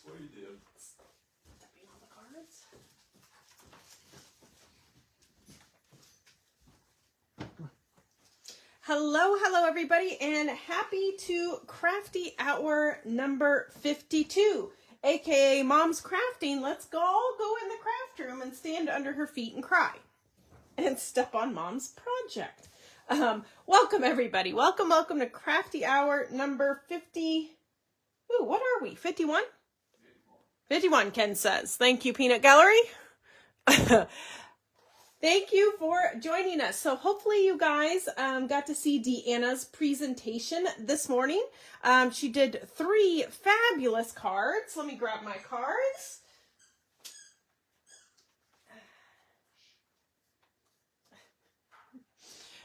What do you do? Stepping on the cards. Hello everybody, and happy to Crafty Hour number 52, aka Mom's Crafting. Let's all go in the craft room and stand under her feet and cry and step on Mom's project. Welcome everybody. Welcome to Crafty Hour number 50. Ooh, what are we? 51? 51, Ken says. Thank you, Peanut Gallery. Thank you for joining us. So hopefully you guys got to see Deanna's presentation this morning. She did 3 fabulous cards. Let me grab my cards.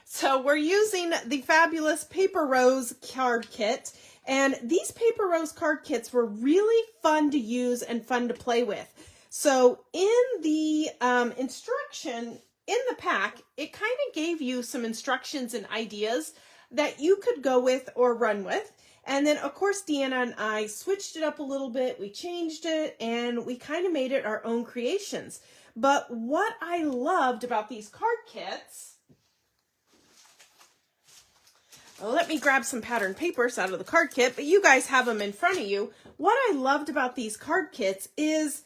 So we're using the fabulous Paper Rose card kit. And these Paper Rose card kits were really fun to use and fun to play with. So in the instruction in the pack, it kind of gave you some instructions and ideas that you could go with or run with. And then, of course, Deanna and I switched it up a little bit. We changed it, and we kind of made it our own creations. But what I loved about these card kits... Let me grab some pattern papers out of the card kit, but you guys have them in front of you. What I loved about these card kits is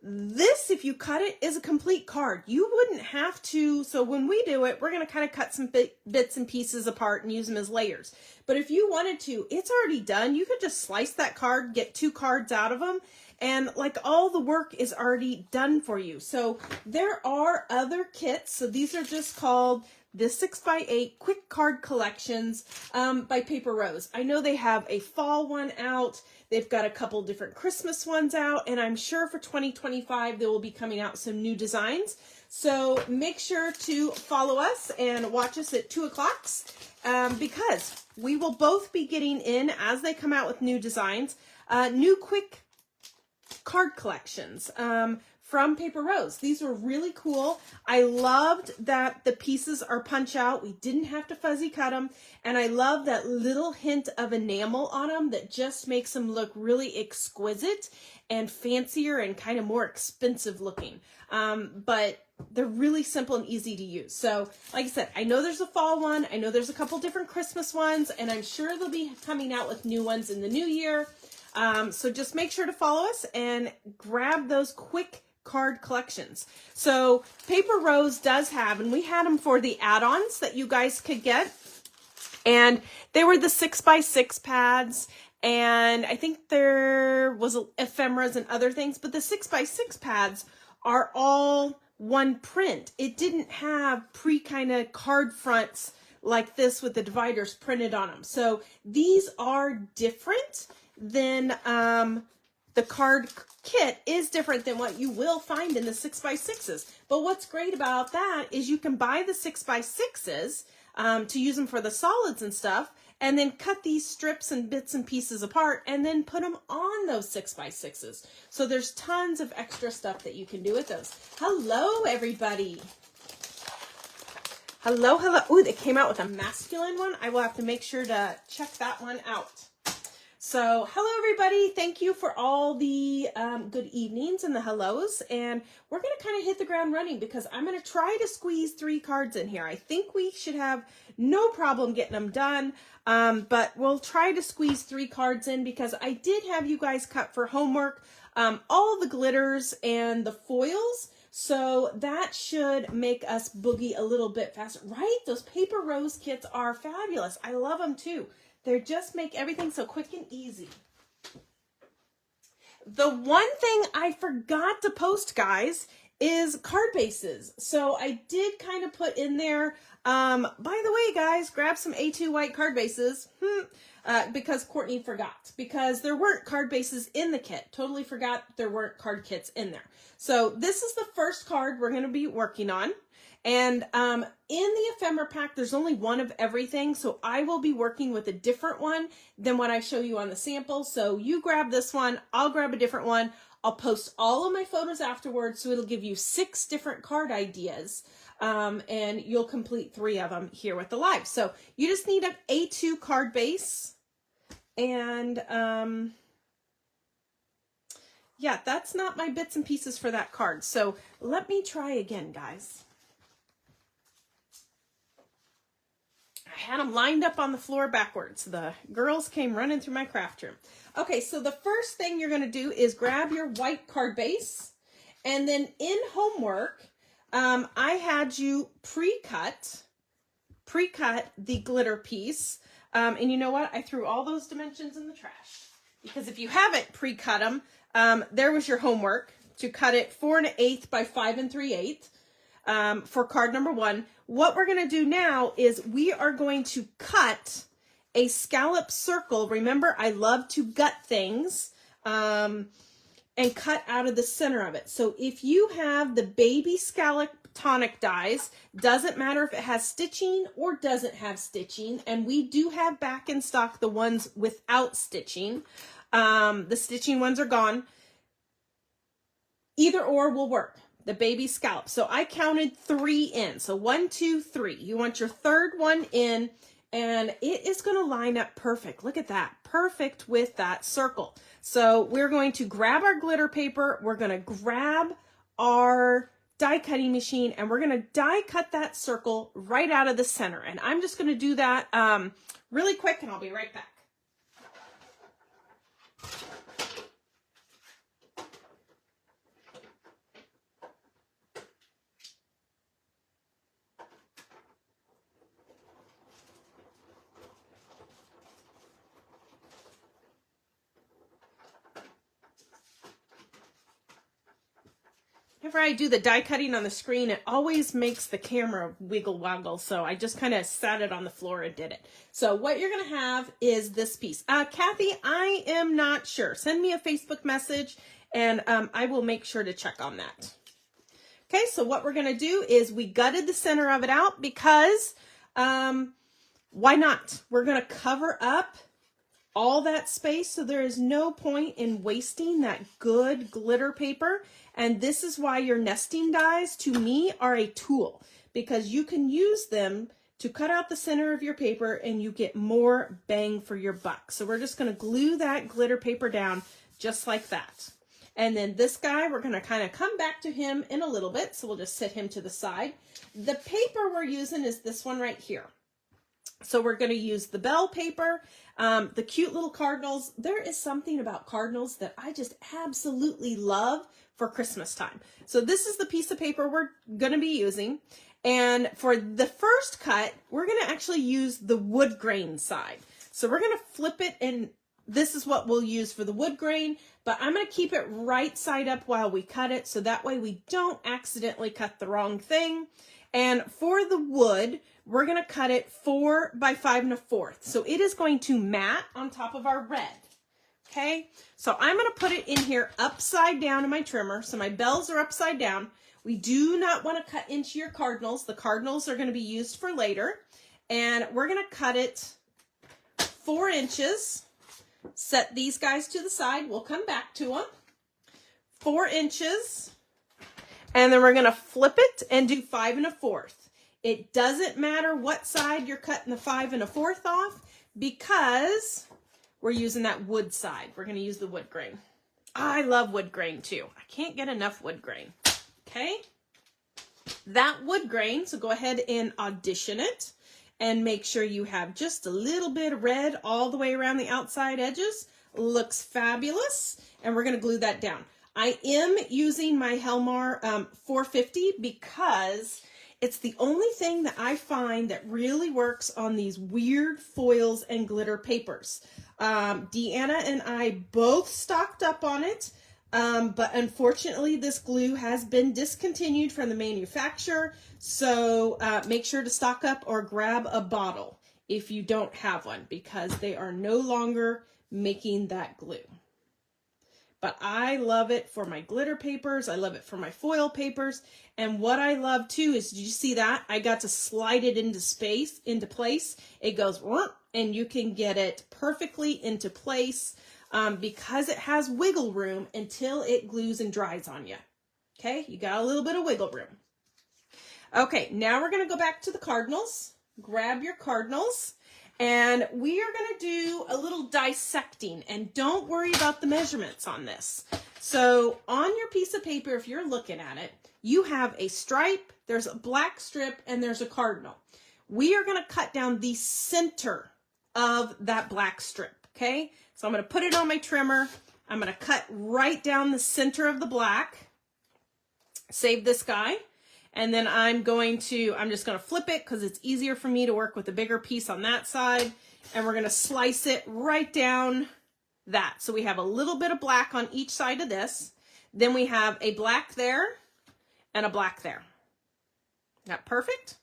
this, if you cut it, is a complete card. You wouldn't have to, so when we do it, we're going to kind of cut some bits and pieces apart and use them as layers. But if you wanted to, it's already done. You could just slice that card, get 2 cards out of them, and like all the work is already done for you. So there are other kits. So these are just called the 6x8 Quick Card Collections by Paper Rose. I know they have a fall one out. They've got a couple different Christmas ones out, and I'm sure for 2025 they will be coming out some new designs. So make sure to follow us and watch us at 2 o'clock because we will both be getting in, as they come out with new designs, new quick card collections from Paper Rose. These were really cool. I loved that the pieces are punch out. We didn't have to fuzzy cut them. And I love that little hint of enamel on them that just makes them look really exquisite and fancier and kind of more expensive looking. But they're really simple and easy to use. So like I said, I know there's a fall one. I know there's a couple different Christmas ones, and I'm sure they'll be coming out with new ones in the new year. So just make sure to follow us and grab those quick card collections. So Paper Rose does have, and we had them for the add-ons that you guys could get, and they were the 6x6 pads, and I think there was ephemeras and other things, but the 6x6 pads are all one print. It didn't have kind of card fronts like this with the dividers printed on them. So these are different than the card kit is different than what you will find in the 6x6s. But what's great about that is you can buy the 6x6s to use them for the solids and stuff, and then cut these strips and bits and pieces apart and then put them on those 6x6s. So there's tons of extra stuff that you can do with those. Hello, everybody. Hello. Ooh, they came out with a masculine one. I will have to make sure to check that one out. So, hello everybody. Thank you for all the good evenings and the hellos. And we're going to kind of hit the ground running because I'm going to try to squeeze 3 cards in here. I think we should have no problem getting them done. But we'll try to squeeze 3 cards in because I did have you guys cut for homework all the glitters and the foils. So that should make us boogie a little bit faster. Right? Those Paper Rose kits are fabulous. I love them too. They just make everything so quick and easy. The one thing I forgot to post, guys, is card bases. So I did kind of put in there, by the way, guys, grab some A2 white card bases, because Kourtney forgot. Because there weren't card bases in the kit. Totally forgot there weren't card kits in there. So this is the first card we're going to be working on. And in the ephemera pack, there's only one of everything, so I will be working with a different one than what I show you on the sample. So you grab this one, I'll grab a different one. I'll post all of my photos afterwards, so it'll give you 6 different card ideas, and you'll complete 3 of them here with the live. So you just need an A2 card base, and yeah, that's not my bits and pieces for that card. So let me try again, guys. I had them lined up on the floor backwards. The girls came running through my craft room. Okay, so the first thing you're going to do is grab your white card base. And then in homework, I had you pre-cut the glitter piece. And you know what? I threw all those dimensions in the trash. Because if you haven't pre-cut them, there was your homework to cut it 4 1/8 by 5 3/8 for card number 1. What we're going to do now is we are going to cut a scallop circle. Remember, I love to gut things and cut out of the center of it. So if you have the baby scallop tonic dies, doesn't matter if it has stitching or doesn't have stitching, and we do have back in stock the ones without stitching. The stitching ones are gone. Either or will work. The baby scallop. So I counted 3 in. So 1, 2, 3. You want your third one in, and it is going to line up perfect. Look at that. Perfect with that circle. So we're going to grab our glitter paper. We're going to grab our die cutting machine, and we're going to die cut that circle right out of the center. And I'm just going to do that really quick, and I'll be right back. Whenever I do the die cutting on the screen, it always makes the camera wiggle woggle. So I just kind of sat it on the floor and did it. So what you're going to have is this piece. Kathy, I am not sure. Send me a Facebook message and I will make sure to check on that. Okay, so what we're going to do is we gutted the center of it out because why not? We're going to cover up all that space, so there is no point in wasting that good glitter paper. And this is why your nesting dies, to me, are a tool, because you can use them to cut out the center of your paper and you get more bang for your buck. So we're just going to glue that glitter paper down just like that. And then this guy, we're going to kind of come back to him in a little bit. So we'll just set him to the side. The paper we're using is this one right here. So we're going to use the bell paper, the cute little cardinals. There is something about cardinals that I just absolutely love for Christmas time. So this is the piece of paper we're going to be using. And for the first cut, we're going to actually use the wood grain side. So we're going to flip it, and this is what we'll use for the wood grain, but I'm going to keep it right side up while we cut it, so that way we don't accidentally cut the wrong thing. And for the wood, we're going to cut it 4 by 5 1/4. So it is going to mat on top of our red. Okay, so I'm going to put it in here upside down in my trimmer. So my bells are upside down. We do not want to cut into your cardinals. The cardinals are going to be used for later. And we're going to cut it 4 inches. Set these guys to the side. We'll come back to them. 4 inches. And then we're going to flip it and do 5 1/4. It doesn't matter what side you're cutting the 5 1/4 off, because we're using that wood side. We're going to use the wood grain. I love wood grain too. I can't get enough wood grain. Okay. That wood grain, so go ahead and audition it and make sure you have just a little bit of red all the way around the outside edges. Looks fabulous. And we're going to glue that down. I am using my Helmar 450 because it's the only thing that I find that really works on these weird foils and glitter papers. Deanna and I both stocked up on it, but unfortunately this glue has been discontinued from the manufacturer, so make sure to stock up or grab a bottle if you don't have one, because they are no longer making that glue. But I love it for my glitter papers. I love it for my foil papers. And what I love too is, did you see that? I got to slide it into place. It goes, and you can get it perfectly into place because it has wiggle room until it glues and dries on you. Okay, you got a little bit of wiggle room. Okay, now we're going to go back to the cardinals. Grab your cardinals. And we are going to do a little dissecting, and don't worry about the measurements on this. So on your piece of paper, if you're looking at it, you have a stripe, there's a black strip, and there's a cardinal. We are going to cut down the center of that black strip, okay? So I'm going to put it on my trimmer. I'm going to cut right down the center of the black. Save this guy. And then I'm just going to flip it because it's easier for me to work with a bigger piece on that side. And we're going to slice it right down that. So we have a little bit of black on each side of this. Then we have a black there and a black there. That perfect?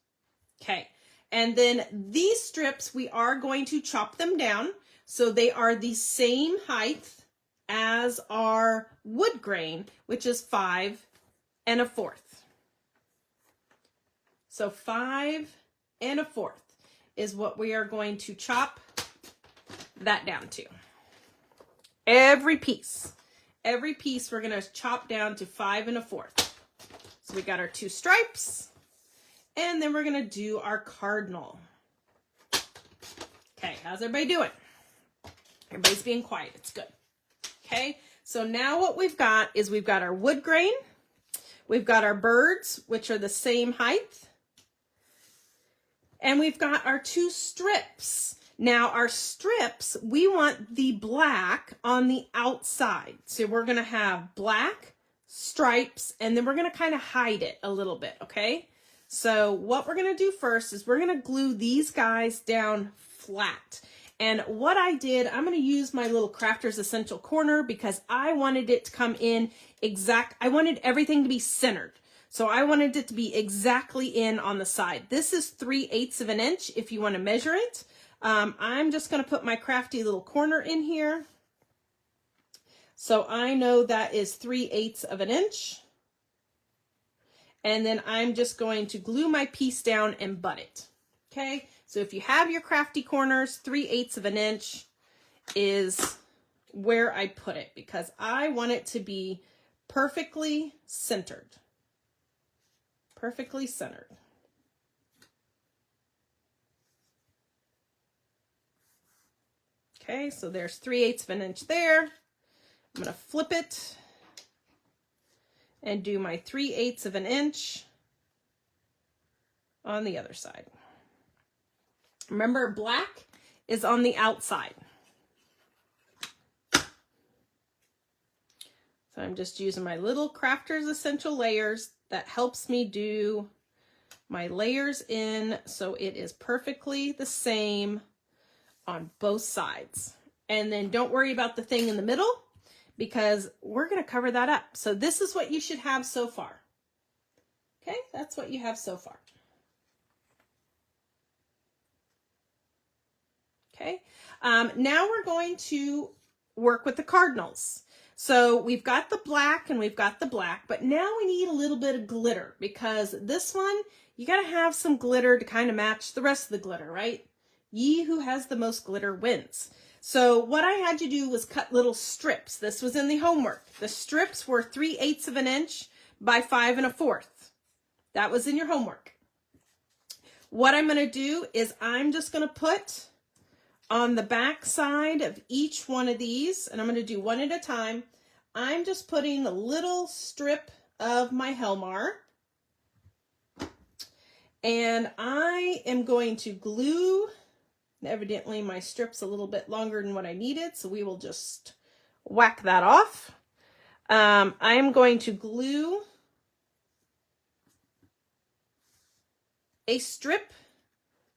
Okay. And then these strips, we are going to chop them down so they are the same height as our wood grain, which is 5 1/4. So 5 1/4 is what we are going to chop that down to. Every piece we're going to chop down to 5 1/4. So we got our 2 stripes. And then we're going to do our cardinal. Okay, how's everybody doing? Everybody's being quiet. It's good. Okay, so now what we've got is we've got our wood grain. We've got our birds, which are the same height. And we've got our 2 strips. Now our strips, we want the black on the outside. So we're going to have black stripes, and then we're going to kind of hide it a little bit, okay? So what we're going to do first is we're going to glue these guys down flat. And what I did, I'm going to use my little Crafter's Essential Corner because I wanted it to come in I wanted everything to be centered. So I wanted it to be exactly in on the side. This is 3/8 of an inch if you want to measure it. I'm just going to put my crafty little corner in here. So I know that is 3/8 of an inch. And then I'm just going to glue my piece down and butt it. Okay, so if you have your crafty corners, 3/8 of an inch is where I put it because I want it to be perfectly centered. Perfectly centered. Okay, so there's 3/8 of an inch there. I'm going to flip it and do my 3/8 of an inch on the other side. Remember, black is on the outside. So I'm just using my little Crafter's Essential Layers. That helps me do my layers in so it is perfectly the same on both sides. And then don't worry about the thing in the middle, because we're going to cover that up. So this is what you should have so far. Okay, that's what you have so far. Okay, now we're going to work with the cardinals. So we've got the black and we've got the black, but now we need a little bit of glitter because this one, you got to have some glitter to kind of match the rest of the glitter, right? Ye who has the most glitter wins. So what I had to do was cut little strips. This was in the homework. The strips were 3/8 of an inch by 5 1/4. That was in your homework. What I'm going to do is I'm just going to put on the back side of each one of these, and I'm going to do one at a time. I'm just putting a little strip of my Helmar, and I am going to glue. Evidently my strip's a little bit longer than what I needed, so we will just whack that off. I'm going to glue a strip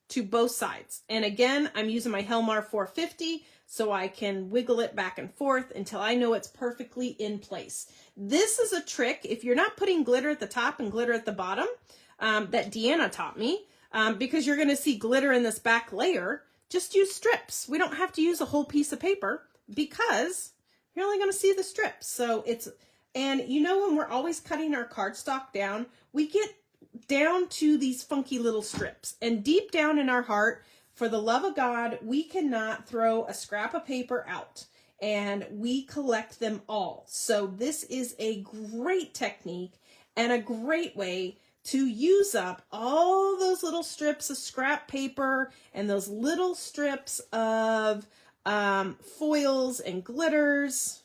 to both sides. And again, I'm using my Helmar 450 so I can wiggle it back and forth until I know it's perfectly in place. This is a trick, if you're not putting glitter at the top and glitter at the bottom, that Deanna taught me, because you're going to see glitter in this back layer. Just use strips. We don't have to use a whole piece of paper because you're only going to see the strips. So and you know, when we're always cutting our cardstock down, we get down to these funky little strips. And deep down in our heart, for the love of God, we cannot throw a scrap of paper out, and we collect them all. So this is a great technique and a great way to use up all those little strips of scrap paper and those little strips of foils and glitters.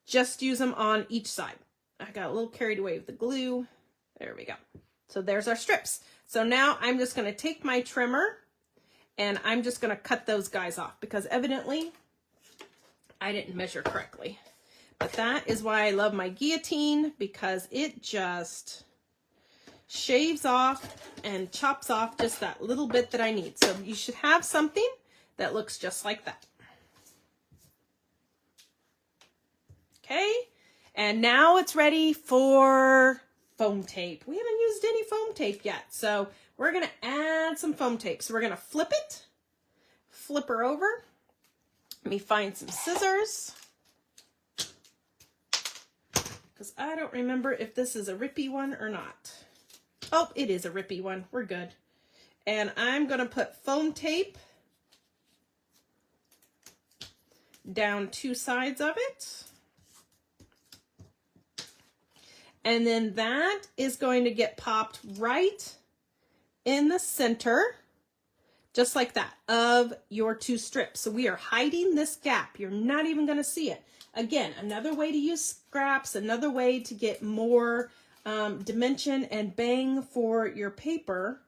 just use them on each side. I got a little carried away with the glue. There we go. So there's our strips. So now I'm just going to take my trimmer and I'm just going to cut those guys off because evidently I didn't measure correctly. But that is why I love my guillotine, because it just shaves off and chops off just that little bit that I need. So you should have something that looks just like that. Okay, and now it's ready for foam tape. We haven't used any foam tape yet, so we're gonna add some foam tape. So we're gonna flip it, flip her over. Let me find some scissors, because I don't remember if this is a rippy one or not. Oh, it is a rippy one. We're good. And I'm gonna put foam tape down two sides of it. And then that is going to get popped right in the center, just like that, of your two strips. So we are hiding this gap. You're not even going to see it. Again, another way to use scraps, another way to get more dimension and bang for your paper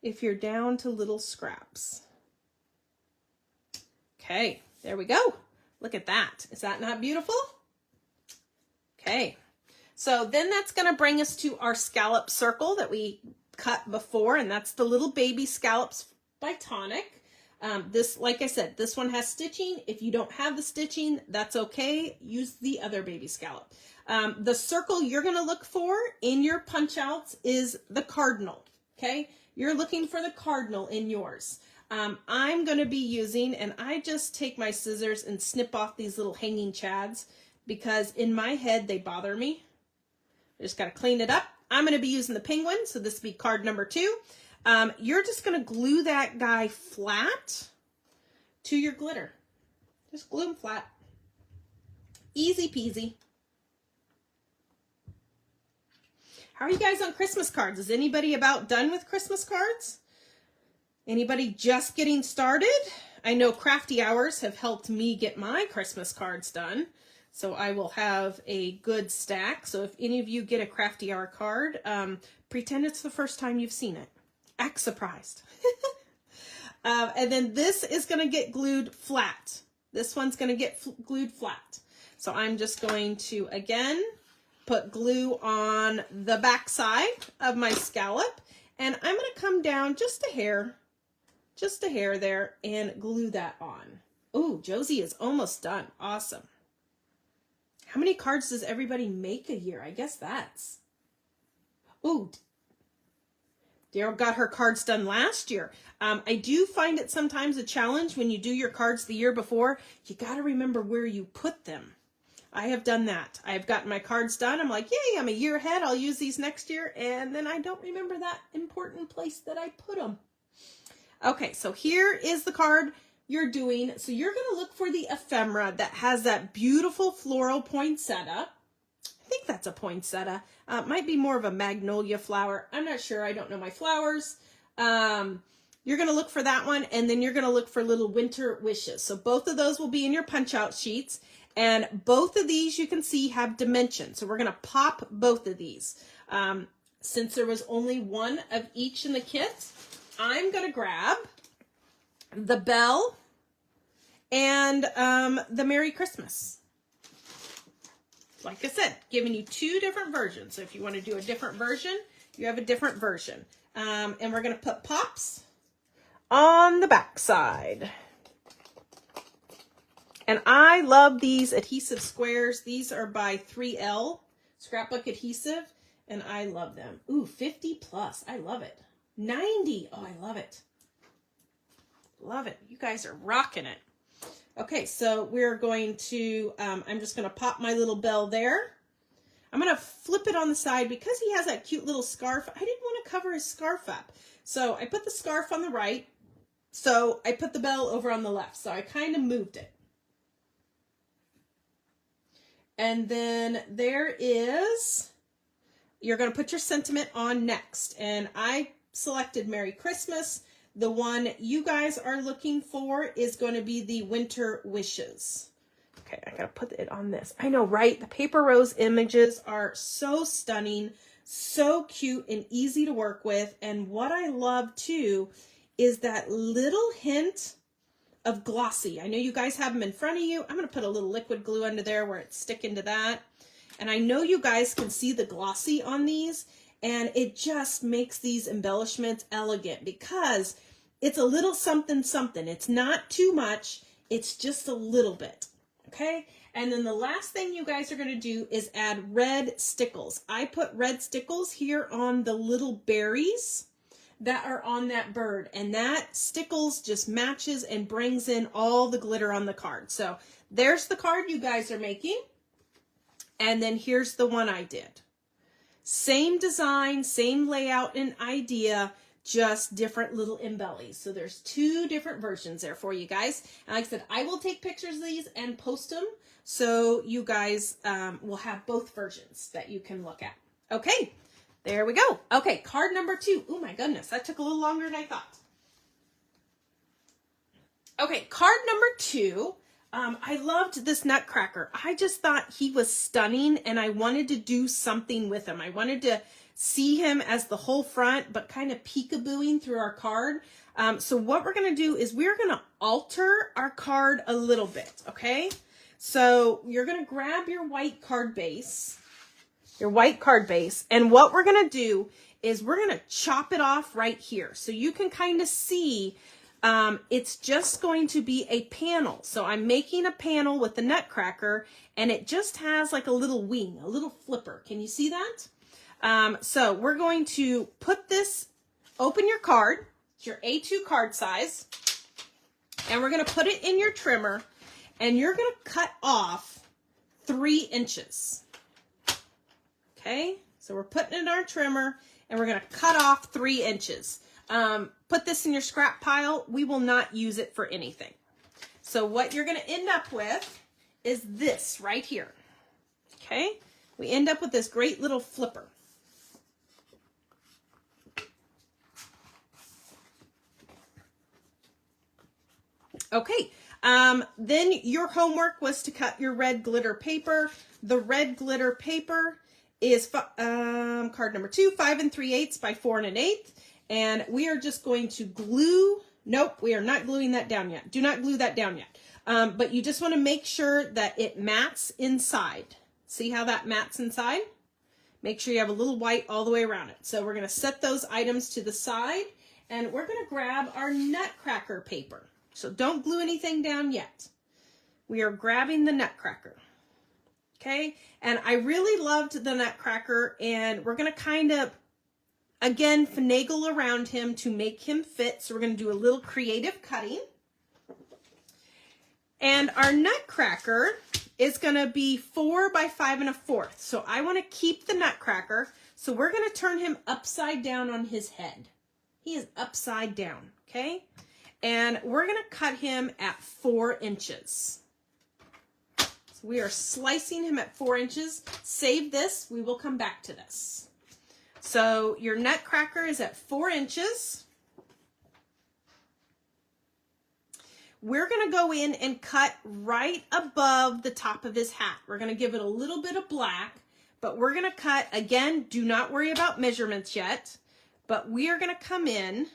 if you're down to little scraps. Okay, there we go. Look at that. Is that not beautiful? Okay. So then that's going to bring us to our scallop circle that we cut before, and that's the little baby scallops by Tonic. This, like I said, this one has stitching. If you don't have the stitching, that's okay. Use the other baby scallop. The circle you're going to look for in your punch outs is the cardinal, okay? You're looking for the cardinal in yours. I'm going to be using, and I just take my scissors and snip off these little hanging chads because in my head they bother me. I just got to clean it up. I'm going to be using the penguin, so this will be card number 2. You're just going to glue that guy flat to your glitter. Just glue him flat. Easy peasy. How are you guys on Christmas cards? Is anybody about done with Christmas cards? Anybody just getting started? I know Crafty Hours have helped me get my Christmas cards done. So I will have a good stack. So if any of you get a Crafty Hour card, pretend it's the first time you've seen it. Act surprised. And then this is going to get glued flat. This one's going to get glued flat. So I'm just going to, again, put glue on the back side of my scallop. And I'm going to come down just a hair there and glue that on. Oh, Josie is almost done. Awesome. How many cards does everybody make a year? I guess that's... Ooh, Daryl got her cards done last year. I do find it sometimes a challenge when you do your cards the year before. You got to remember where you put them. I have done that. I've gotten my cards done. I'm like, yay, I'm a year ahead. I'll use these next year. And then I don't remember that important place that I put them. Okay, so here is the card you're doing. So you're going to look for the ephemera that has that beautiful floral poinsettia. I think that's a poinsettia. Might be more of a magnolia flower. I'm not sure. I don't know my flowers. You're going to look for that one, and then you're going to look for little winter wishes. So both of those will be in your punch out sheets, and both of these you can see have dimension. So we're going to pop both of these. Since there was only one of each in the kit, I'm going to grab the bell and the Merry Christmas. Like I said, giving you two different versions. So if you want to do a different version, you have a different version. And we're going to put pops on the back side. And I love these adhesive squares. These are by 3L Scrapbook Adhesive, and I love them. Ooh, 50 plus. I love it. 90. Oh, I love it. Love it. You guys are rocking it. Okay, so we're going to, I'm just going to pop my little bell there. I'm going to flip it on the side because he has that cute little scarf. I didn't want to cover his scarf up. So I put the scarf on the right. So I put the bell over on the left. So I kind of moved it. And then there is, you're going to put your sentiment on next. And I selected Merry Christmas. The one you guys are looking for is going to be the Winter Wishes. Okay, I gotta put it on this. I know, right? The paper rose images are so stunning, so cute and easy to work with. And what I love too is that little hint of glossy. I know you guys have them in front of you. I'm gonna put a little liquid glue under there where it's sticking to that. And I know you guys can see the glossy on these, and it just makes these embellishments elegant because it's a little something something. It's not too much, it's just a little bit. Okay, and then the last thing you guys are going to do is add red stickles. I put red stickles here on the little berries that are on that bird, and that stickles just matches and brings in all the glitter on the card. So there's the card you guys are making, and then here's the one I did. Same design, same layout and idea, just different little embellies. So there's 2 different versions there for you guys. And like I said, I will take pictures of these and post them so you guys will have both versions that you can look at. Okay, there we go. Okay, card number 2. Oh my goodness, that took a little longer than I thought. Okay, card number 2. I loved this nutcracker. I just thought he was stunning and I wanted to do something with him. I wanted to see him as the whole front, but kind of peekabooing through our card. So what we're going to do is we're going to alter our card a little bit, okay? So you're going to grab your white card base, and what we're going to do is we're going to chop it off right here. So you can kind of see it's just going to be a panel. So I'm making a panel with the nutcracker, and it just has like a little wing, a little flipper. Can you see that? So we're going to put this, open your card, it's your A2 card size, and we're going to put it in your trimmer, and you're going to cut off 3 inches. Okay, so we're putting it in our trimmer, and we're going to cut off 3 inches. Put this in your scrap pile. We will not use it for anything. So what you're going to end up with is this right here. Okay, we end up with this great little flipper. Okay, then your homework was to cut your red glitter paper. The red glitter paper is card number 2, 5 3/8 by 4 1/8. And we are just going to glue, nope, we are not gluing that down yet. Do not glue that down yet. But you just want to make sure that it mats inside. See how that mats inside? Make sure you have a little white all the way around it. So we're going to set those items to the side, and we're going to grab our nutcracker paper. So don't glue anything down yet. We are grabbing the nutcracker. Okay, and I really loved the nutcracker, and we're going to kind of, again, finagle around him to make him fit. So we're going to do a little creative cutting. And our nutcracker is going to be 4 by 5 1/4. So I want to keep the nutcracker. So we're going to turn him upside down on his head. He is upside down, okay? And we're going to cut him at 4 inches. So we are slicing him at 4 inches. Save this. We will come back to this. So your nutcracker is at 4 inches. We're going to go in and cut right above the top of his hat. We're going to give it a little bit of black, but we're going to cut, again, do not worry about measurements yet, but we are going to come in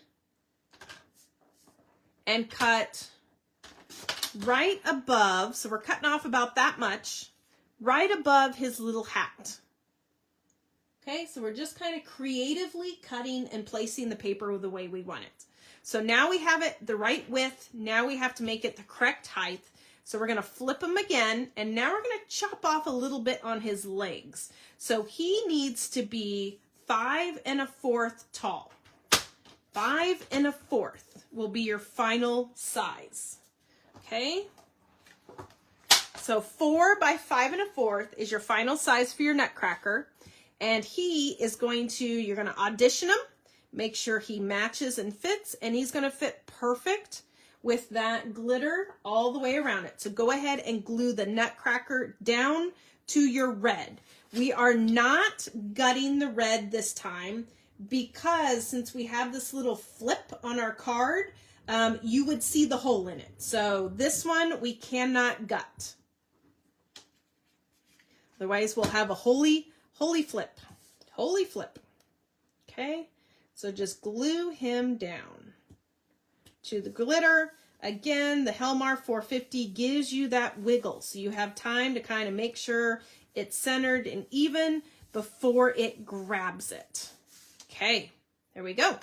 and cut right above, so we're cutting off about that much, right above his little hat. Okay, so we're just kind of creatively cutting and placing the paper the way we want it. So now we have it the right width. Now we have to make it the correct height. So we're going to flip him again, and now we're going to chop off a little bit on his legs. So he needs to be 5 1/4 tall. 5 1/4 will be your final size. Okay? So 4 by 5 1/4 is your final size for your nutcracker. And he is going to, you're going to audition him, make sure he matches and fits, and he's going to fit perfect with that glitter all the way around it. So go ahead and glue the nutcracker down to your red. We are not gutting the red this time because since we have this little flip on our card, you would see the hole in it. So this one we cannot gut. Otherwise, we'll have a holy flip. Holy flip. Okay, so just glue him down to the glitter. Again, the Helmar 450 gives you that wiggle, so you have time to kind of make sure it's centered and even before it grabs it. Okay, there we go.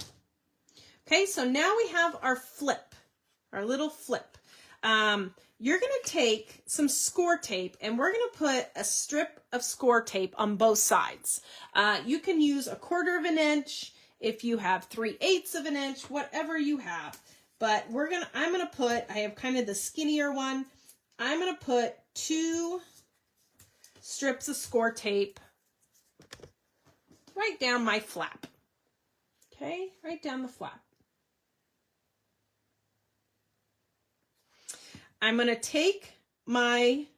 Okay, so now we have our flip, our little flip. You're going to take some score tape and we're going to put a strip of score tape on both sides. You can use 1/4 of an inch if you have 3/8 of an inch, whatever you have. But I'm going to put, I have kind of the skinnier one. I'm going to put 2 strips of score tape right down my flap. Okay, right down the flap. I'm going to take my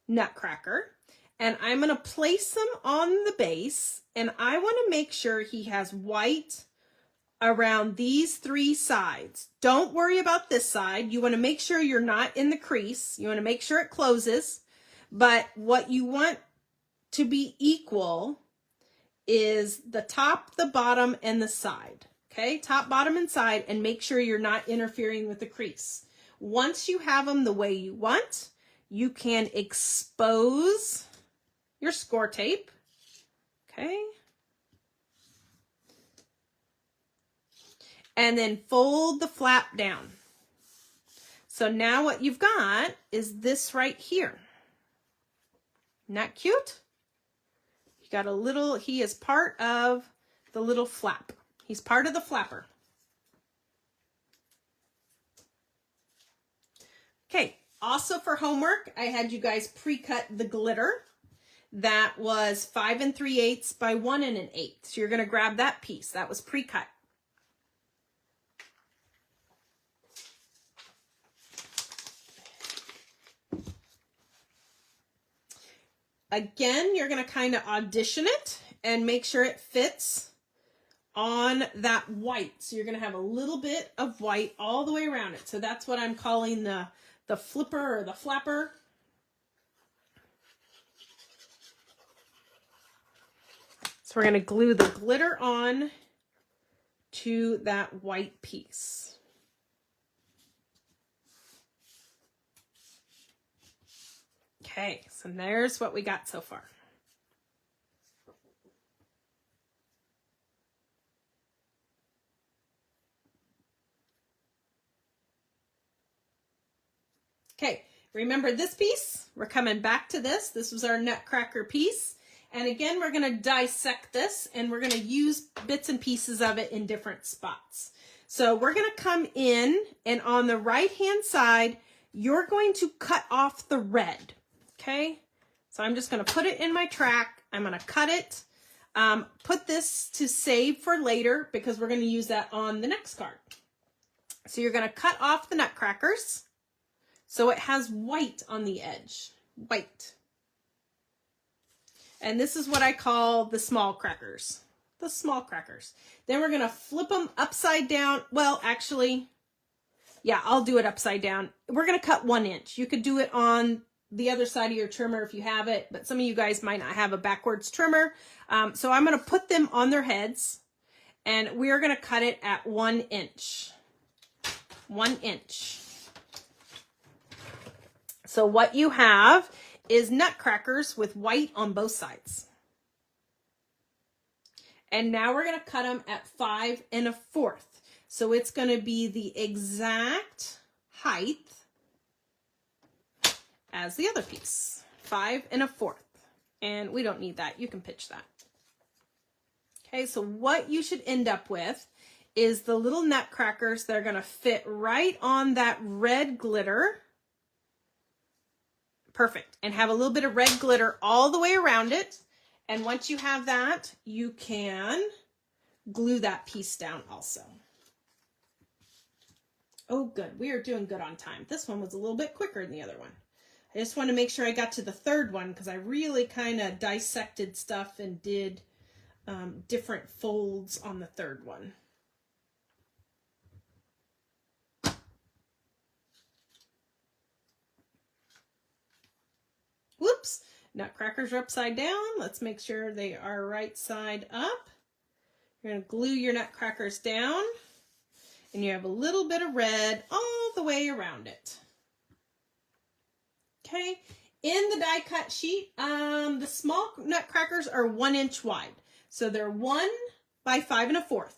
nutcracker and I'm going to place them on the base, and I want to make sure he has white around these 3 sides. Don't worry about this side. You want to make sure you're not in the crease. You want to make sure it closes. But what you want to be equal is the top, the bottom, and the side. Okay, top, bottom, and side, and make sure you're not interfering with the crease. Once you have them the way you want, you can expose your score tape. Okay. And then fold the flap down. So now what you've got is this right here. Isn't that cute? You got a little, he is part of the little flap. He's part of the flapper. Okay, also for homework, I had you guys pre-cut the glitter. That was 5 3/8 by 1 1/8. So you're going to grab that piece. That was pre-cut. Again, you're going to kind of audition it and make sure it fits on that white. So you're going to have a little bit of white all the way around it. So that's what I'm calling the flipper or the flapper. So we're going to glue the glitter on to that white piece. Okay, so there's what we got so far. Okay, remember this piece? We're coming back to this. This was our nutcracker piece. And again, we're going to dissect this and we're going to use bits and pieces of it in different spots. So we're going to come in, and on the right-hand side, you're going to cut off the red. Okay, so I'm just going to put it in my track. I'm going to cut it. Put this to save for later because we're going to use that on the next card. So you're going to cut off the nutcrackers so it has white on the edge. White. And this is what I call the small crackers. The small crackers. Then we're going to flip them upside down. Well, actually, yeah, I'll do it upside down. We're going to cut 1 inch. You could do it on the other side of your trimmer if you have it, but some of you guys might not have a backwards trimmer. So I'm going to put them on their heads, and we're going to cut it at 1 inch. 1 inch. So what you have is nutcrackers with white on both sides. And now we're going to cut them at 5 1/4. So it's going to be the exact height as the other piece. 5 1/4. And we don't need that. You can pitch that. Okay, so what you should end up with is the little nutcrackers that are going to fit right on that red glitter. Perfect. And have a little bit of red glitter all the way around it. And once you have that, you can glue that piece down also. Oh, good. We are doing good on time. This one was a little bit quicker than the other one. I just want to make sure I got to the third one because I really kind of dissected stuff and did different folds on the third one. Whoops, nutcrackers are upside down. Let's make sure they are right side up. You're going to glue your nutcrackers down, and you have a little bit of red all the way around it. Okay, in the die cut sheet, the small nutcrackers are 1 inch wide. So they're 1 by 5 1/4.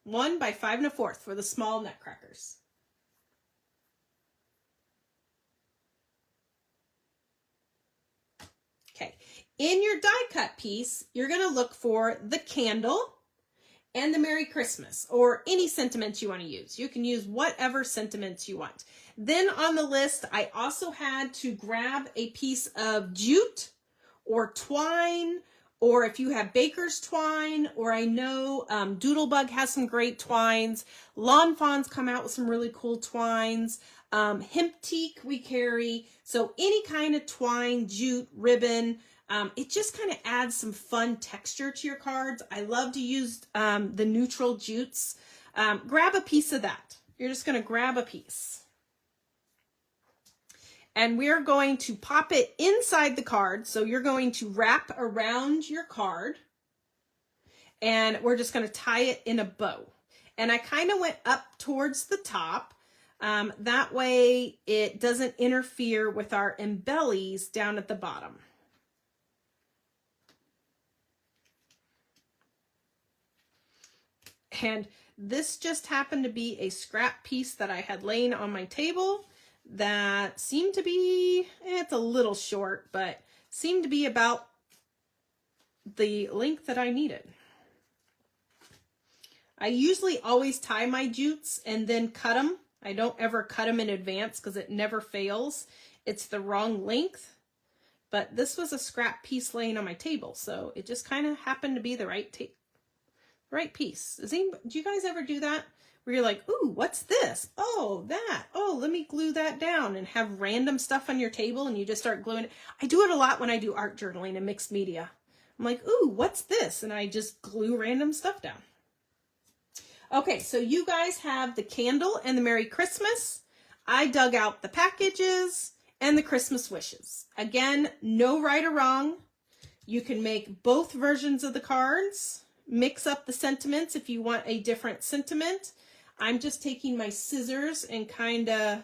1 by 5 1/4 for the small nutcrackers. Okay, in your die cut piece, you're going to look for the candle and the Merry Christmas, or any sentiments you want to use. You can use whatever sentiments you want. Then on the list, I also had to grab a piece of jute or twine, or if you have baker's twine, or I know Doodlebug has some great twines. Lawn Fawns come out with some really cool twines. Hemp teak we carry. So any kind of twine, jute, ribbon, it just kind of adds some fun texture to your cards. I love to use the neutral jutes. Grab a piece of that. You're just going to grab a piece. And we're going to pop it inside the card. So you're going to wrap around your card. And we're just going to tie it in a bow. And I kind of went up towards the top. That way it doesn't interfere with our embellies down at the bottom. And this just happened to be a scrap piece that I had laying on my table that seemed to be, it's a little short, but seemed to be about the length that I needed. I usually always tie my jutes and then cut them. I don't ever cut them in advance because it never fails. It's the wrong length, but this was a scrap piece laying on my table, so it just kind of happened to be the right piece. Do you guys ever do that? Where you're like, ooh, what's this? Oh, that. Oh, let me glue that down, and have random stuff on your table and you just start gluing it. I do it a lot when I do art journaling and mixed media. I'm like, ooh, what's this? And I just glue random stuff down. Okay, so you guys have the candle and the Merry Christmas. I dug out the packages and the Christmas wishes. Again, no right or wrong. You can make both versions of the cards. Mix up the sentiments if you want a different sentiment. I'm just taking my scissors and kind of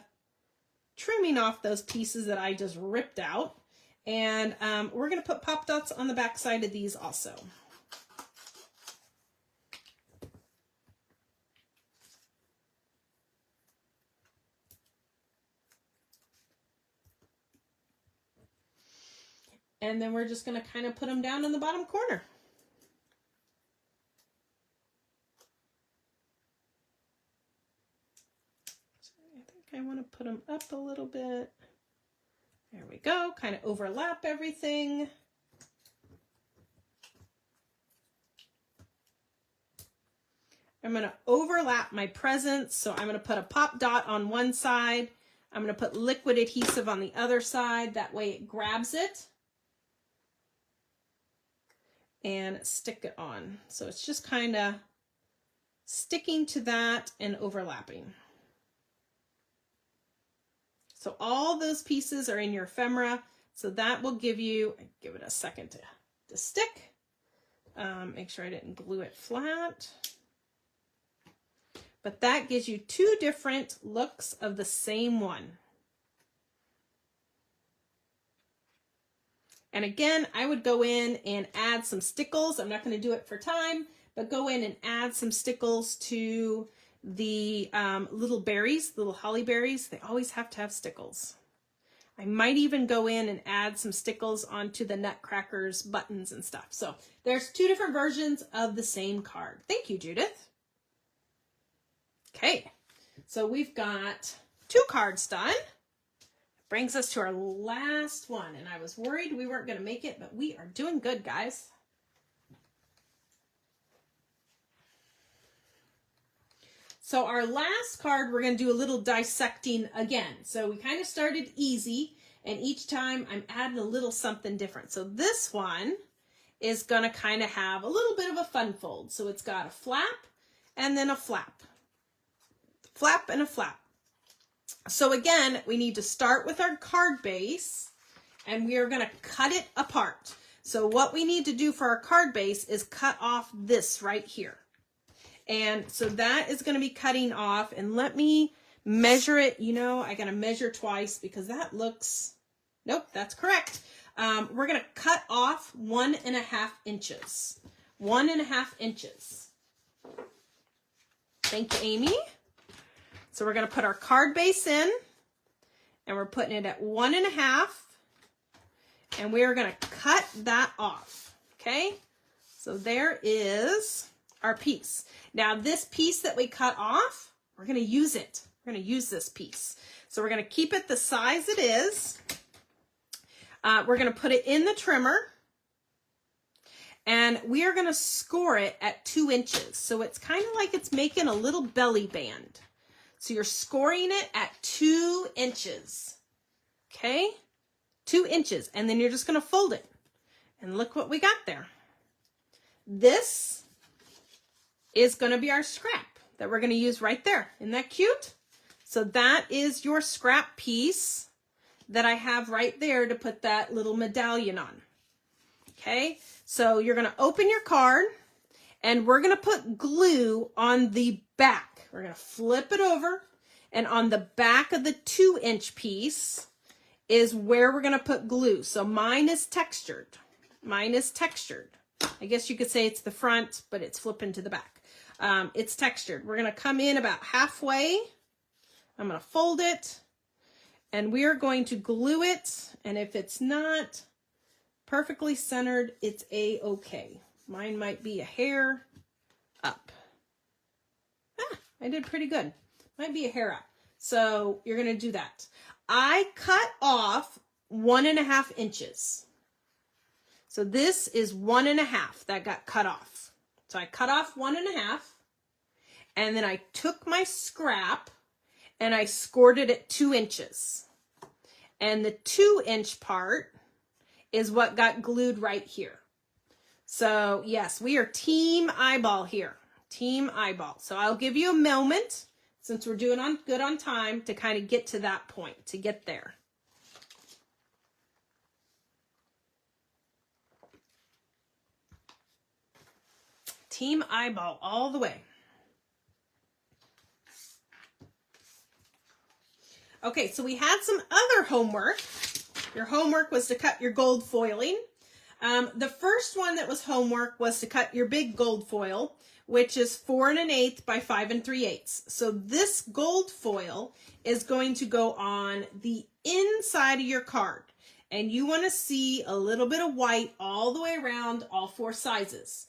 trimming off those pieces that I just ripped out. And we're going to put pop dots on the back side of these also. And then we're just going to kind of put them down in the bottom corner. I want to put them up a little bit. There we go. Kind of overlap everything. I'm going to overlap my presents. So I'm going to put a pop dot on one side. I'm going to put liquid adhesive on the other side. That way it grabs it and stick it on. So it's just kind of sticking to that and overlapping. So all those pieces are in your ephemera. So that will give you, give it a second to stick. Make sure I didn't glue it flat. But that gives you two different looks of the same one. And again, I would go in and add some stickles. I'm not going to do it for time, but go in and add some stickles to the little berries, little holly berries. They always have to have stickles. I might even go in and add some stickles onto the nutcrackers, buttons and stuff. So there's two different versions of the same card. Thank you, Judith. Okay, so we've got 2 cards done. Brings us to our last one, and I was worried we weren't going to make it, but we are doing good, guys. So our last card, we're going to do a little dissecting again. So we kind of started easy, and each time I'm adding a little something different. So this one is going to kind of have a little bit of a fun fold. So it's got a flap and then a flap. Flap and a flap. So again, we need to start with our card base, and we are going to cut it apart. So what we need to do for our card base is cut off this right here. And so that is going to be cutting off, and let me measure it. You know, I got to measure twice because that looks, nope, that's correct. We're going to cut off 1.5 inches. 1.5 inches. Thank you, Amy. So we're going to put our card base in, and we're putting it at 1.5, and we are going to cut that off. Okay, so there is our piece. Now this piece that we cut off, we're going to use it. We're going to use this piece. So we're going to keep it the size it is. We're going to put it in the trimmer, and we are going to score it at 2 inches. So it's kind of like it's making a little belly band. So you're scoring it at 2 inches. Okay, 2 inches, and then you're just going to fold it. And look what we got there. This is going to be our scrap that we're going to use right there. Isn't that cute? So that is your scrap piece that I have right there to put that little medallion on. Okay, so you're going to open your card, and we're going to put glue on the back. We're going to flip it over, and on the back of the 2-inch piece is where we're going to put glue. So mine is textured. Mine is textured. I guess you could say it's the front, but it's flipping to the back. It's textured. We're going to come in about halfway. I'm going to fold it, and we are going to glue it. And if it's not perfectly centered, it's a-okay. Mine might be a hair up. I did pretty good. Might be a hair up. So you're going to do that. I cut off 1.5 inches. So this is 1.5 that got cut off. So I cut off 1.5, and then I took my scrap and I scored it at 2 inches. And the 2-inch part is what got glued right here. So yes, we are team eyeball here. Team eyeball. So I'll give you a moment, since we're doing good on time, to kind of get to that point, to get there. Team eyeball all the way. Okay, so we had some other homework. Your homework was to cut your gold foiling. The first one that was homework was to cut your big gold foil, which is 4 1/8 by 5 3/8. So this gold foil is going to go on the inside of your card. And you want to see a little bit of white all the way around, all 4 sizes.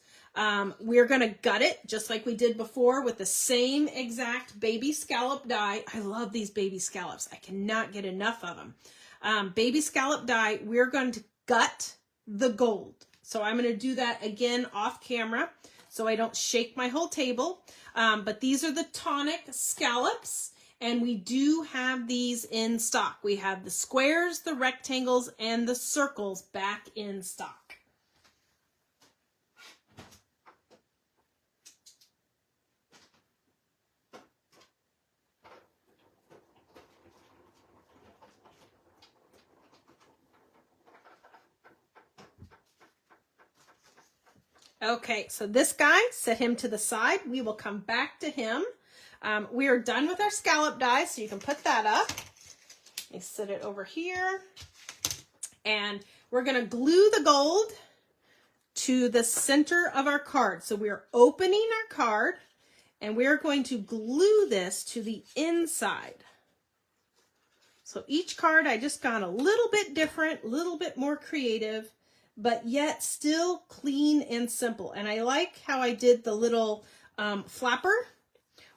We're going to gut it just like we did before with the same exact baby scallop die. I love these baby scallops. I cannot get enough of them. Baby scallop die, we're going to gut the gold. So I'm going to do that again off camera so I don't shake my whole table. But these are the tonic scallops, and we do have these in stock. We have the squares, the rectangles, and the circles back in stock. Okay, so this guy, set him to the side. We will come back to him. We are done with our scallop die, so you can put that up. Let me set it over here. And we're going to glue the gold to the center of our card. So we are opening our card, and we are going to glue this to the inside. So each card, I just got a little bit different, a little bit more creative, but yet still clean and simple. And I like how I did the little flapper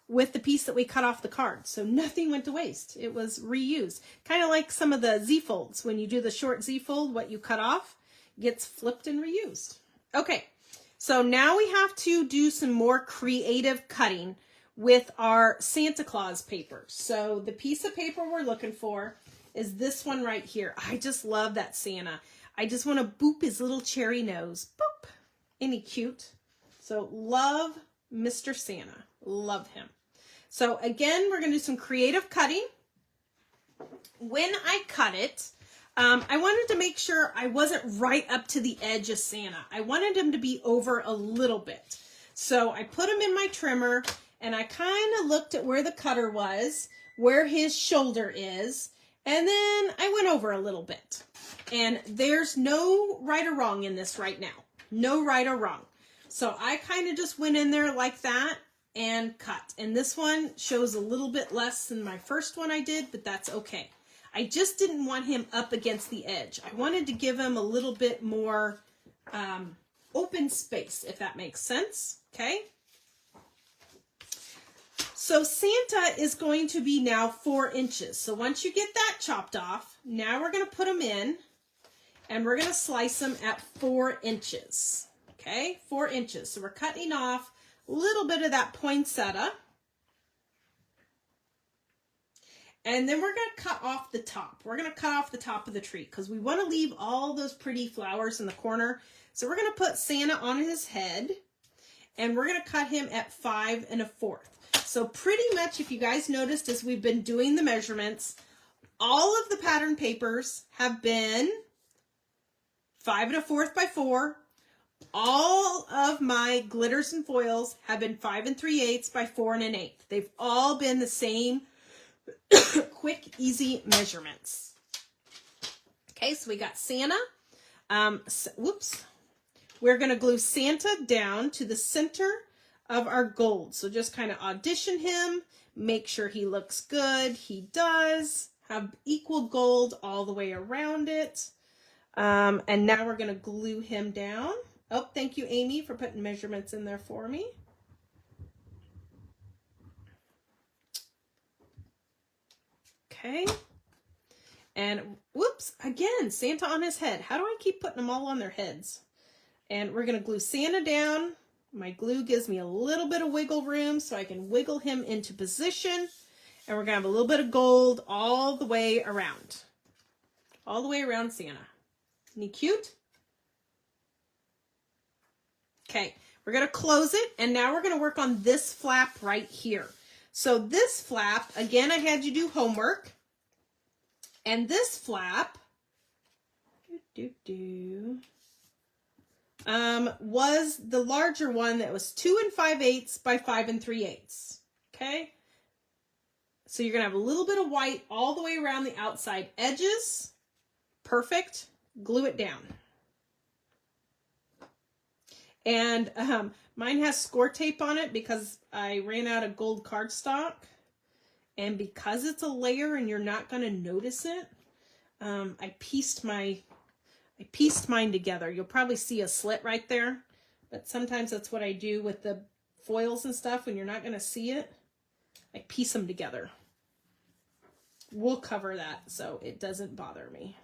with the piece that we cut off the card. So nothing went to waste. It was reused. Kind of like some of the Z-folds. When you do the short Z-fold, what you cut off gets flipped and reused. Okay, so now we have to do some more creative cutting with our Santa Claus paper. So the piece of paper we're looking for is this one right here. I just love that Santa. I just want to boop his little cherry nose. Boop. Ain't he cute? So love Mr. Santa. Love him. So again, we're going to do some creative cutting. When I cut it, I wanted to make sure I wasn't right up to the edge of Santa. I wanted him to be over a little bit. So I put him in my trimmer and I kind of looked at where the cutter was, where his shoulder is, and then I went over a little bit. And there's no right or wrong in this right now. No right or wrong. So I kind of just went in there like that and cut. And this one shows a little bit less than my first one I did, but that's okay. I just didn't want him up against the edge. I wanted to give him a little bit more open space, if that makes sense. Okay. So Santa is going to be now 4 inches. So once you get that chopped off, now we're going to put him in and we're going to slice them at 4 inches. Okay, 4 inches. So we're cutting off a little bit of that poinsettia. And then we're going to cut off the top. We're going to cut off the top of the tree because we want to leave all those pretty flowers in the corner. So we're going to put Santa on his head and we're going to cut him at 5 1/4. So pretty much, if you guys noticed as we've been doing the measurements, all of the pattern papers have been 5 1/4 by 4. All of my glitters and foils have been 5 3/8 by 4 1/8. They've all been the same quick, easy measurements. Okay, so we got Santa. Whoops. We're going to glue Santa down to the center of our gold. So just kind of audition him, make sure he looks good. He does have equal gold all the way around it. And now we're going to glue him down. Oh, thank you, Amy, for putting measurements in there for me. Okay. And whoops, again, Santa on his head. How do I keep putting them all on their heads? And we're going to glue Santa down. My glue gives me a little bit of wiggle room so I can wiggle him into position. And we're going to have a little bit of gold all the way around. All the way around Santa. Isn't he cute? Okay, we're going to close it. And now we're going to work on this flap right here. So this flap, again, I had you do homework. And this flap was the larger one that was 2 5/8 by 5 3/8. Okay? So you're going to have a little bit of white all the way around the outside edges. Perfect. Glue it down. And mine has score tape on it because I ran out of gold cardstock. And because it's a layer and you're not going to notice it, I pieced mine together. You'll probably see a slit right there. But sometimes that's what I do with the foils and stuff when you're not going to see it. I piece them together. We'll cover that so it doesn't bother me.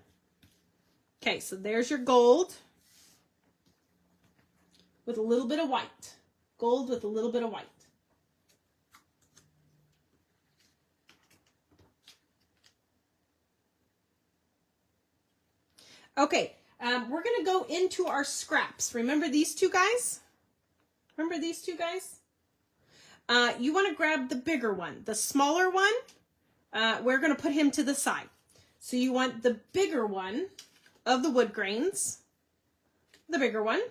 Okay, so there's your gold with a little bit of white. Gold with a little bit of white. Okay, we're going to go into our scraps. Remember these two guys? Remember these two guys? You want to grab the bigger one. The smaller one, we're going to put him to the side. So you want the bigger one of the wood grains. The bigger one.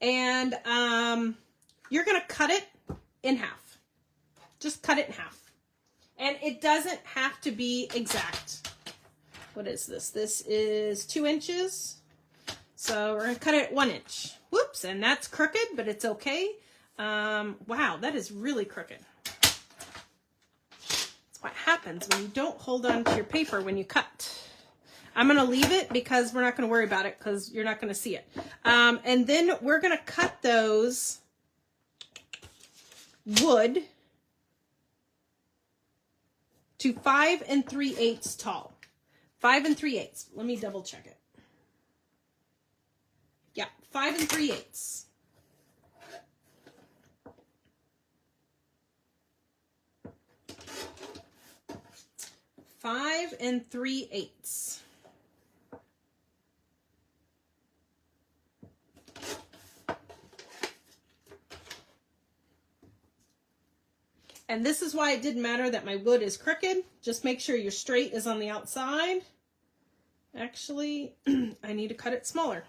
And you're going to cut it in half. Just cut it in half. And it doesn't have to be exact. What is this? This is 2 inches. So we're going to cut it at 1 inch. Whoops, and that's crooked, but it's okay. Wow, that is really crooked. That's what happens when you don't hold on to your paper when you cut. I'm going to leave it because we're not going to worry about it because you're not going to see it. And then we're going to cut those wood to 5 3/8 tall. 5 3/8. Let me double check it. Yeah, 5 3/8. Five and 3/8. And this is why it didn't matter that my wood is crooked. Just make sure your straight is on the outside. Actually, I need to cut it smaller.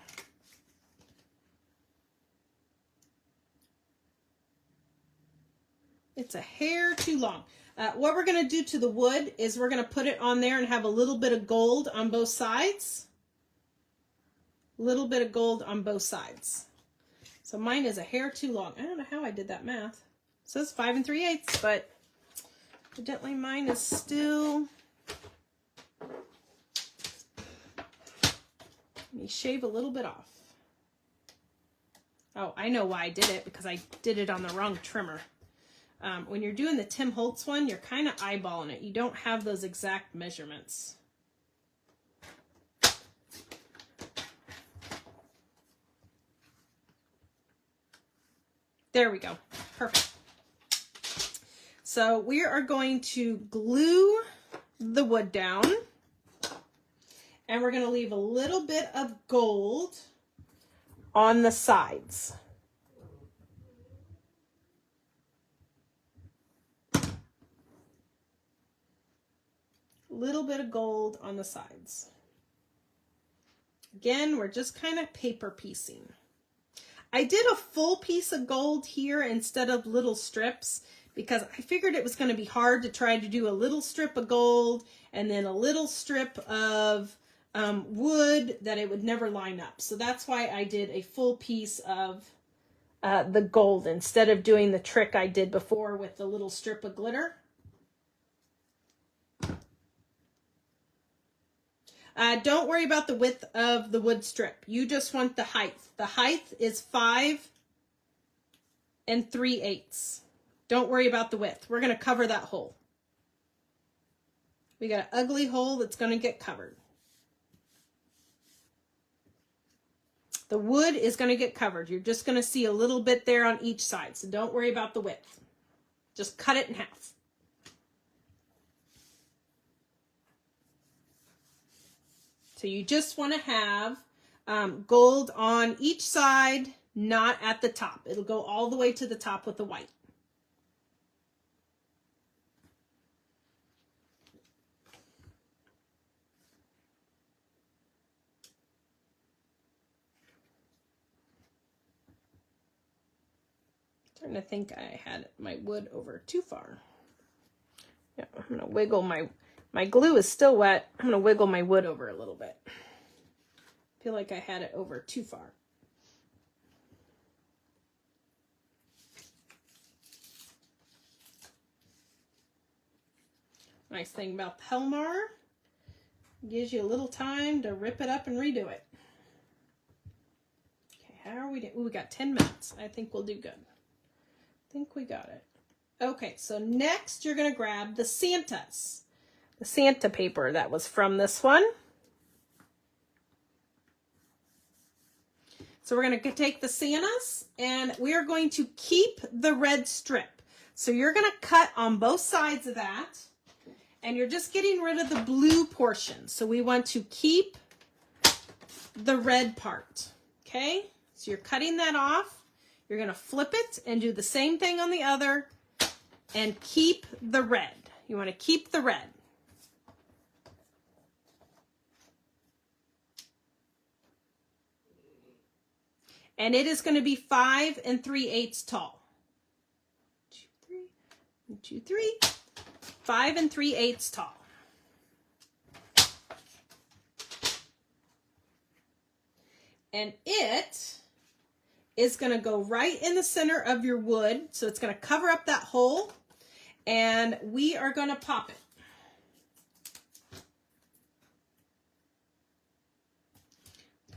It's a hair too long. What we're going to do to the wood is we're going to put it on there and have a little bit of gold on both sides. A little bit of gold on both sides. So mine is a hair too long. I don't know how I did that math. It says 5 3/8, but evidently mine is still... Let me shave a little bit off. Oh, I know why I did it, because I did it on the wrong trimmer. When you're doing the Tim Holtz one, you're kind of eyeballing it. You don't have those exact measurements. There we go. Perfect. So we are going to glue the wood down, and we're going to leave a little bit of gold on the sides. Little bit of gold on the sides. Again, we're just kind of paper piecing. I did a full piece of gold here instead of little strips because I figured it was going to be hard to try to do a little strip of gold and then a little strip of wood that it would never line up. So that's why I did a full piece of the gold instead of doing the trick I did before with the little strip of glitter. Don't worry about the width of the wood strip. You just want the height. The height is 5 3/8. Don't worry about the width. We're going to cover that hole. We got an ugly hole that's going to get covered. The wood is going to get covered. You're just going to see a little bit there on each side. So don't worry about the width. Just cut it in half. So you just want to have gold on each side, not at the top. It'll go all the way to the top with the white. I'm trying to think I had my wood over too far. Yeah, I'm going to wiggle my glue is still wet. I'm going to wiggle my wood over a little bit. I feel like I had it over too far. Nice thing about Pelmar, gives you a little time to rip it up and redo it. Okay, how are we doing? Ooh, we got 10 minutes. I think we'll do good. I think we got it. Okay, so next you're going to grab the Santas. The Santa paper that was from this one. So we're going to take the Santas and we are going to keep the red strip. So you're going to cut on both sides of that and you're just getting rid of the blue portion. So we want to keep the red part. Okay, so you're cutting that off. You're going to flip it and do the same thing on the other and keep the red. You want to keep the red. And it is going to be 5 3/8 tall. 1, 2, 3. 5 3/8 tall. And it is going to go right in the center of your wood. So it's going to cover up that hole. And we are going to pop it.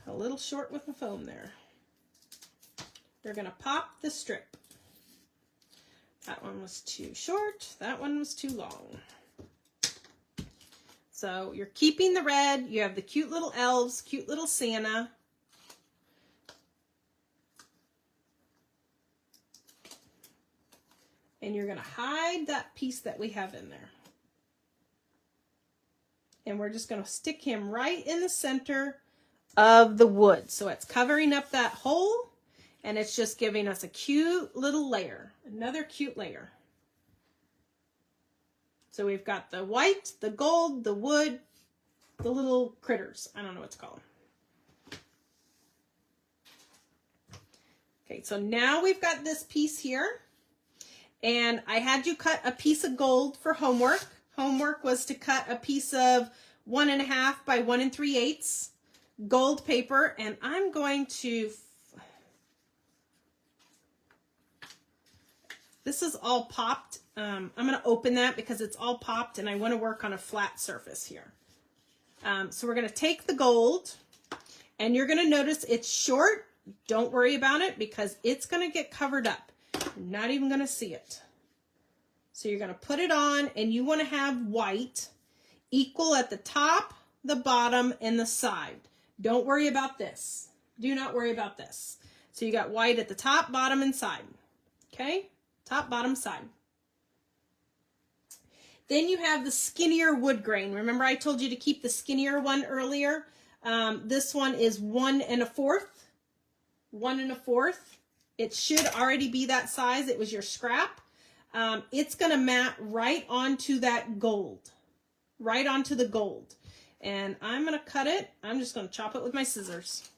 A little short with the foam there. They're going to pop the strip. That one was too short. That one was too long. So you're keeping the red. You have the cute little elves, cute little Santa. And you're going to hide that piece that we have in there. And we're just going to stick him right in the center of the wood. So it's covering up that hole. And it's just giving us a cute little layer, another cute layer. So we've got the white, the gold, the wood, the little critters. I don't know what to call them. Okay, so now we've got this piece here. And I had you cut a piece of gold for homework. Homework was to cut a piece of 1.5 by 1 3/8 gold paper. And I'm going to, this is all popped. I'm going to open that because it's all popped and I want to work on a flat surface here. So we're going to take the gold and you're going to notice it's short. Don't worry about it because it's going to get covered up. You're not even going to see it. So you're going to put it on and you want to have white equal at the top, the bottom, and the side. Don't worry about this. Do not worry about this. So you got white at the top, bottom, and side. Okay? Top, bottom, side. Then you have the skinnier wood grain. Remember I told you to keep the skinnier one earlier? This one is 1 1/4. 1 1/4. It should already be that size. It was your scrap. It's going to mat right onto that gold. Right onto the gold. And I'm going to cut it. I'm just going to chop it with my scissors.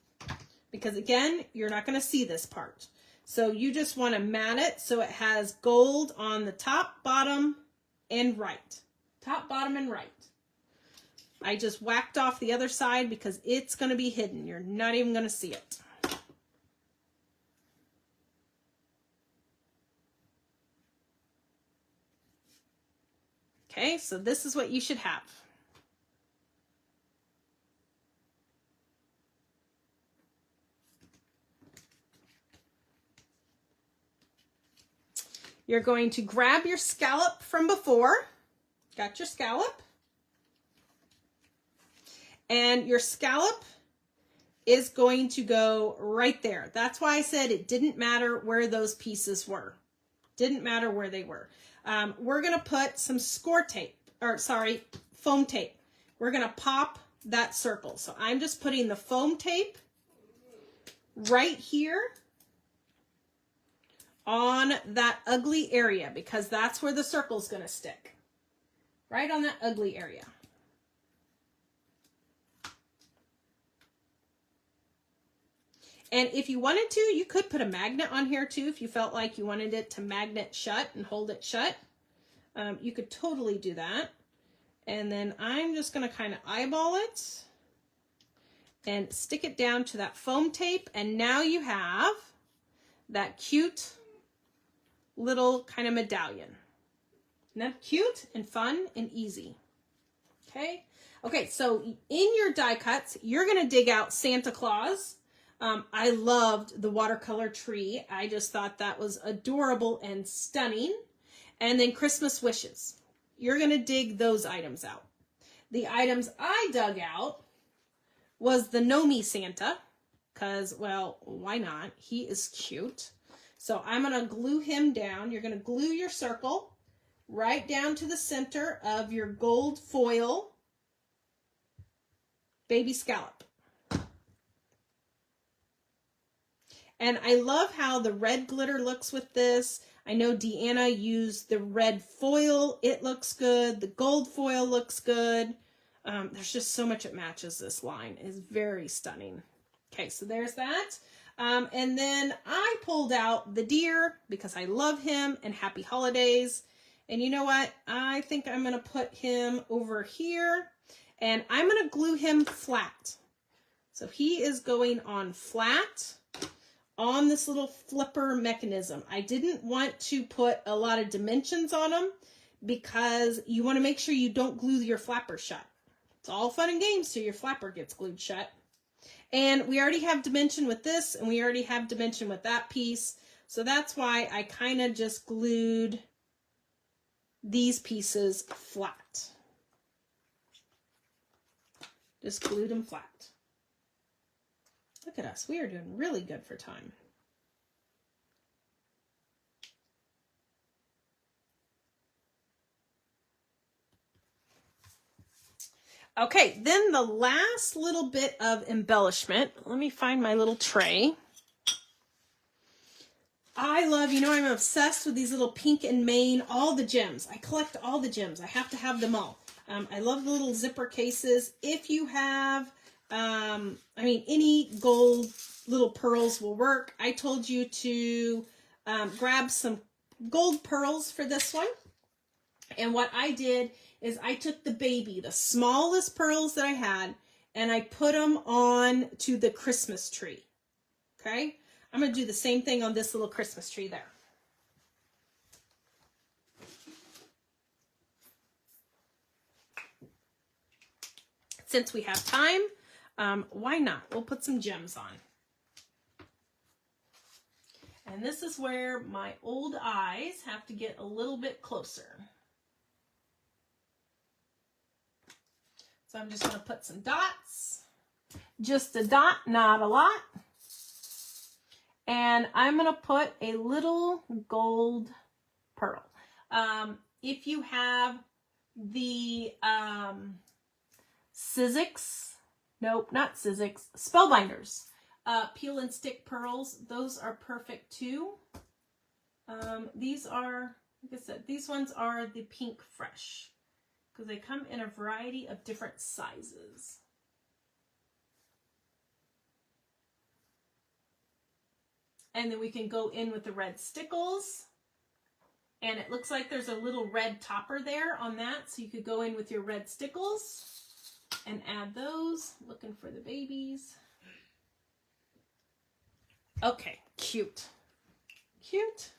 Because again, you're not going to see this part. So you just want to mat it so it has gold on the top, bottom, and right. Top, bottom, and right. I just whacked off the other side because it's going to be hidden. You're not even going to see it. Okay, so this is what you should have. You're going to grab your scallop from before. Got your scallop. And your scallop is going to go right there. That's why I said it didn't matter where those pieces were. Didn't matter where they were. We're going to put some foam tape. We're going to pop that circle. So I'm just putting the foam tape right here on that ugly area because that's where the circle's going to stick. Right on that ugly area. And if you wanted to, you could put a magnet on here too if you felt like you wanted it to magnet shut and hold it shut. You could totally do that. And then I'm just going to kind of eyeball it and stick it down to that foam tape. And now you have that cute little kind of medallion. Isn't that cute and fun and easy? Okay. Okay. So in your die cuts, you're going to dig out Santa Claus. I loved the watercolor tree. I just thought that was adorable and stunning. And then Christmas wishes. You're going to dig those items out. The items I dug out was the Know Me Santa. Because, well, why not? He is cute. So I'm going to glue him down. You're going to glue your circle right down to the center of your gold foil baby scallop. And I love how the red glitter looks with this. I know Deanna used the red foil. It looks good. The gold foil looks good. There's just so much it matches this line. It's very stunning. Okay, so there's that. And then I pulled out the deer because I love him and happy holidays. And you know what? I think I'm going to put him over here and I'm going to glue him flat. So he is going on flat on this little flipper mechanism. I didn't want to put a lot of dimensions on him because you want to make sure you don't glue your flapper shut. It's all fun and games till your flapper gets glued shut. And we already have dimension with this, and we already have dimension with that piece. So that's why I kind of just glued these pieces flat. Just glued them flat. Look at us. We are doing really good for time. Okay, then the last little bit of embellishment. Let me find my little tray. I love, you know, I'm obsessed with these little pink and Maine, all the gems. I collect all the gems. I have to have them all. I love the little zipper cases. If you have, I mean, any gold little pearls will work. I told you to grab some gold pearls for this one. And what I did is I took the baby, the smallest pearls that I had, and I put them on to the Christmas tree. Okay? I'm going to do the same thing on this little Christmas tree there. Since we have time, why not? We'll put some gems on. And this is where my old eyes have to get a little bit closer. So I'm just going to put some dots. Just a dot, not a lot. And I'm going to put a little gold pearl. If you have the Sizzix, nope, not Sizzix, Spellbinders, peel and stick pearls, those are perfect too. These are, like I said, these ones are the Pink Fresh because they come in a variety of different sizes. And then we can go in with the red stickles. And it looks like there's a little red topper there on that. So you could go in with your red stickles and add those. Looking for the babies. Okay, cute. Cute.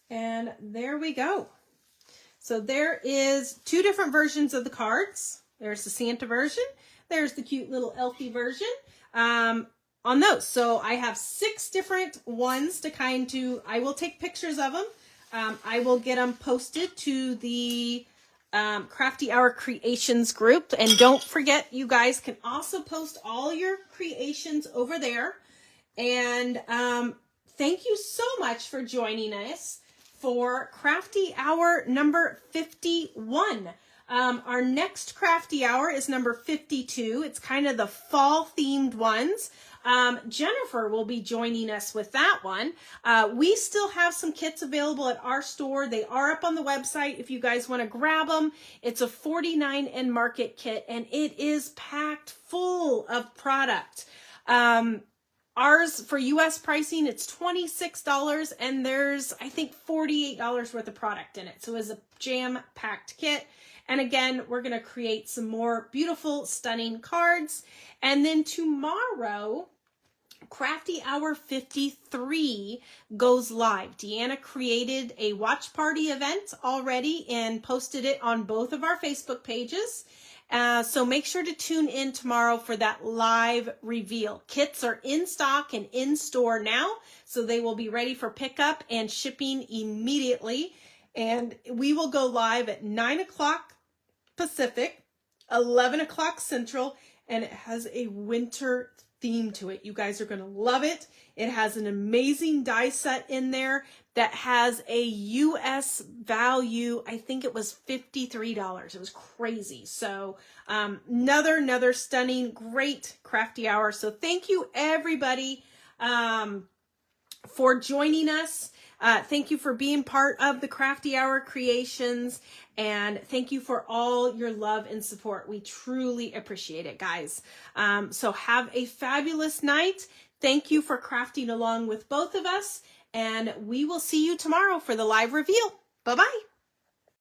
And there we go. So there is two different versions of the cards. There's the Santa version. There's the cute little Elfie version on those. So I have 6 different ones to I will take pictures of them. I will get them posted to the Crafty Hour Creations group. And don't forget, you guys can also post all your creations over there. And thank you so much for joining us for Crafty Hour number 51. Our next Crafty Hour is number 52. It's kind of the fall themed ones. Jennifer will be joining us with that one. We still have some kits available at our store. They are up on the website if you guys want to grab them. It's a 49 and Market kit, and it is packed full of product. Ours, for US pricing, it's $26, and there's, I think, $48 worth of product in it. So it's a jam-packed kit. And again, we're going to create some more beautiful, stunning cards. And then tomorrow, Crafty Hour 53 goes live. Deanna created a watch party event already and posted it on both of our Facebook pages. So make sure to tune in tomorrow for that live reveal. Kits are in stock and in store now, so they will be ready for pickup and shipping immediately. And we will go live at 9 o'clock Pacific, 11 o'clock Central, and it has a winter theme to it. You guys are going to love it. It has an amazing die set in there that has a US value. I think it was $53. It was crazy. So another stunning, great Crafty Hour. So thank you, everybody, for joining us. Thank you for being part of the Crafty Hour Creations, and thank you for all your love and support. We truly appreciate it, guys. So have a fabulous night. Thank you for crafting along with both of us, and we will see you tomorrow for the live reveal. Bye-bye.